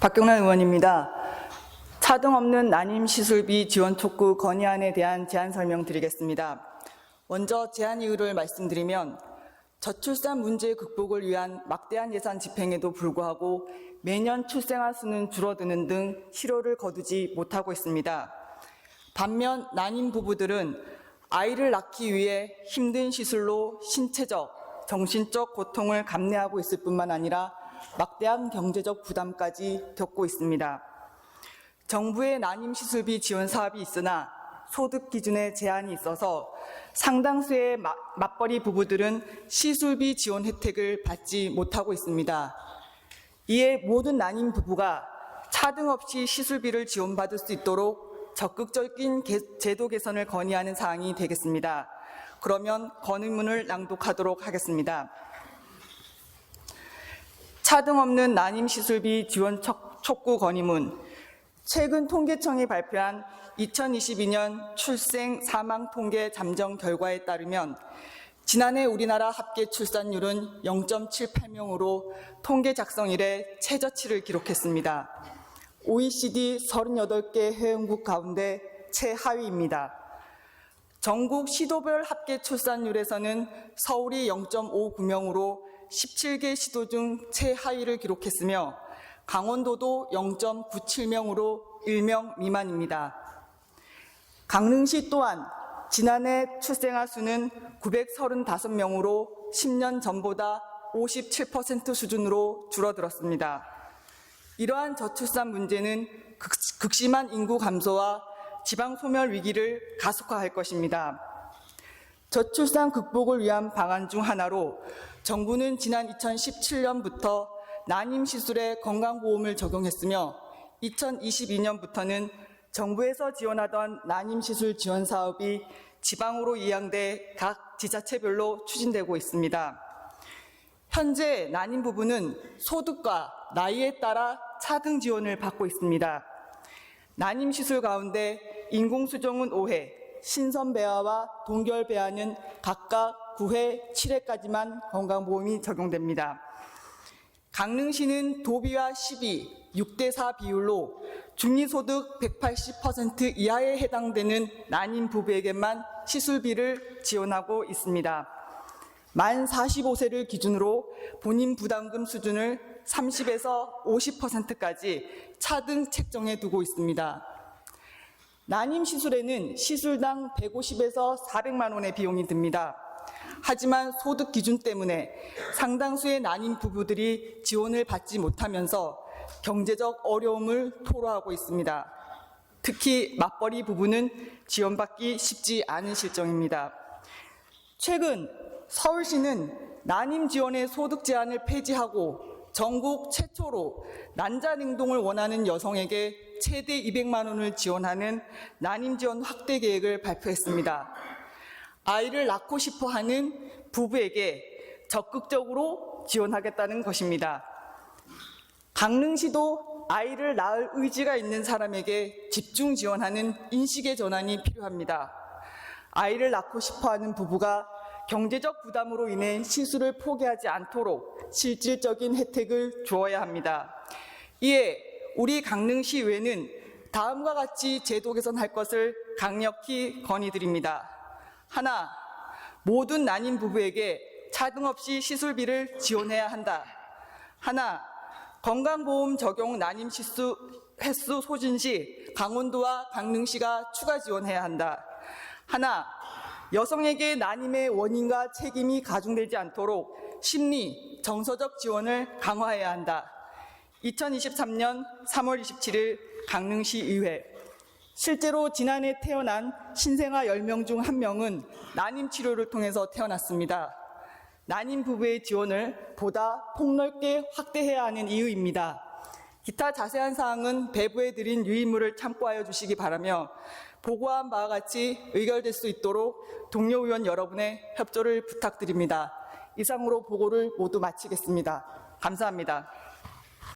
박경란 의원입니다. 차등 없는 난임 시술비 지원 촉구 건의안에 대한 제안 설명드리겠습니다. 먼저 제안 이유를 말씀드리면 저출산 문제 극복을 위한 막대한 예산 집행에도 불구하고 매년 출생아 수는 줄어드는 등 실효를 거두지 못하고 있습니다. 반면 난임 부부들은 아이를 낳기 위해 힘든 시술로 신체적, 정신적 고통을 감내하고 있을 뿐만 아니라 막대한 경제적 부담까지 겪고 있습니다. 정부의 난임 시술비 지원 사업이 있으나 소득 기준에 제한이 있어서 상당수의 맞벌이 부부들은 시술비 지원 혜택을 받지 못하고 있습니다. 이에 모든 난임 부부가 차등 없이 시술비를 지원받을 수 있도록 적극적인 제도 개선을 건의하는 사항이 되겠습니다. 그러면 건의문을 낭독하도록 하겠습니다. 차등 없는 난임 시술비 지원 촉구 건의문. 최근 통계청이 발표한 2022년 출생 사망 통계 잠정 결과에 따르면 지난해 우리나라 합계 출산율은 0.78명으로 통계 작성 이래 최저치를 기록했습니다. OECD 38개 회원국 가운데 최하위입니다. 전국 시도별 합계 출산율에서는 서울이 0.59명으로 17개 시도 중 최하위를 기록했으며 강원도도 0.97명으로 1명 미만입니다. 강릉시 또한 지난해 출생아 수는 935명으로 10년 전보다 57% 수준으로 줄어들었습니다. 이러한 저출산 문제는 극심한 인구 감소와 지방 소멸 위기를 가속화할 것입니다. 저출산 극복을 위한 방안 중 하나로 정부는 지난 2017년부터 난임 시술에 건강보험을 적용했으며 2022년부터는 정부에서 지원하던 난임 시술 지원 사업이 지방으로 이양돼 각 지자체별로 추진되고 있습니다. 현재 난임 부부는 소득과 나이에 따라 차등 지원을 받고 있습니다. 난임 시술 가운데 인공수정은 5회, 신선배아와 동결배아는 각각 9회, 7회까지만 건강보험이 적용됩니다. 강릉시는 도비와 12, 6대4 비율로 중위소득 180% 이하에 해당되는 난임 부부에게만 시술비를 지원하고 있습니다. 만 45세를 기준으로 본인 부담금 수준을 30에서 50%까지 차등 책정해 두고 있습니다. 난임 시술에는 시술당 150에서 400만 원의 비용이 듭니다. 하지만 소득 기준 때문에 상당수의 난임 부부들이 지원을 받지 못하면서 경제적 어려움을 토로하고 있습니다. 특히 맞벌이 부부는 지원받기 쉽지 않은 실정입니다. 최근 서울시는 난임 지원의 소득 제한을 폐지하고 전국 최초로 난자냉동을 원하는 여성에게 최대 200만 원을 지원하는 난임 지원 확대 계획을 발표했습니다. 아이를 낳고 싶어 하는 부부에게 적극적으로 지원하겠다는 것입니다. 강릉시도 아이를 낳을 의지가 있는 사람에게 집중 지원하는 인식의 전환이 필요합니다. 아이를 낳고 싶어 하는 부부가 경제적 부담으로 인해 시술을 포기하지 않도록 실질적인 혜택을 주어야 합니다. 이에 우리 강릉시의회는 다음과 같이 제도 개선할 것을 강력히 건의드립니다. 하나, 모든 난임 부부에게 차등 없이 시술비를 지원해야 한다. 하나, 건강보험 적용 난임 시수 횟수 소진 시 강원도와 강릉시가 추가 지원해야 한다. 하나, 여성에게 난임의 원인과 책임이 가중되지 않도록 심리, 정서적 지원을 강화해야 한다. 2023년 3월 27일 강릉시의회. 실제로 지난해 태어난 신생아 10명 중 1명은 난임 치료를 통해서 태어났습니다. 난임 부부의 지원을 보다 폭넓게 확대해야 하는 이유입니다. 기타 자세한 사항은 배부해 드린 유의물을 참고하여 주시기 바라며 보고한 바와 같이 의결될 수 있도록 동료 의원 여러분의 협조를 부탁드립니다. 이상으로 보고를 모두 마치겠습니다. 감사합니다.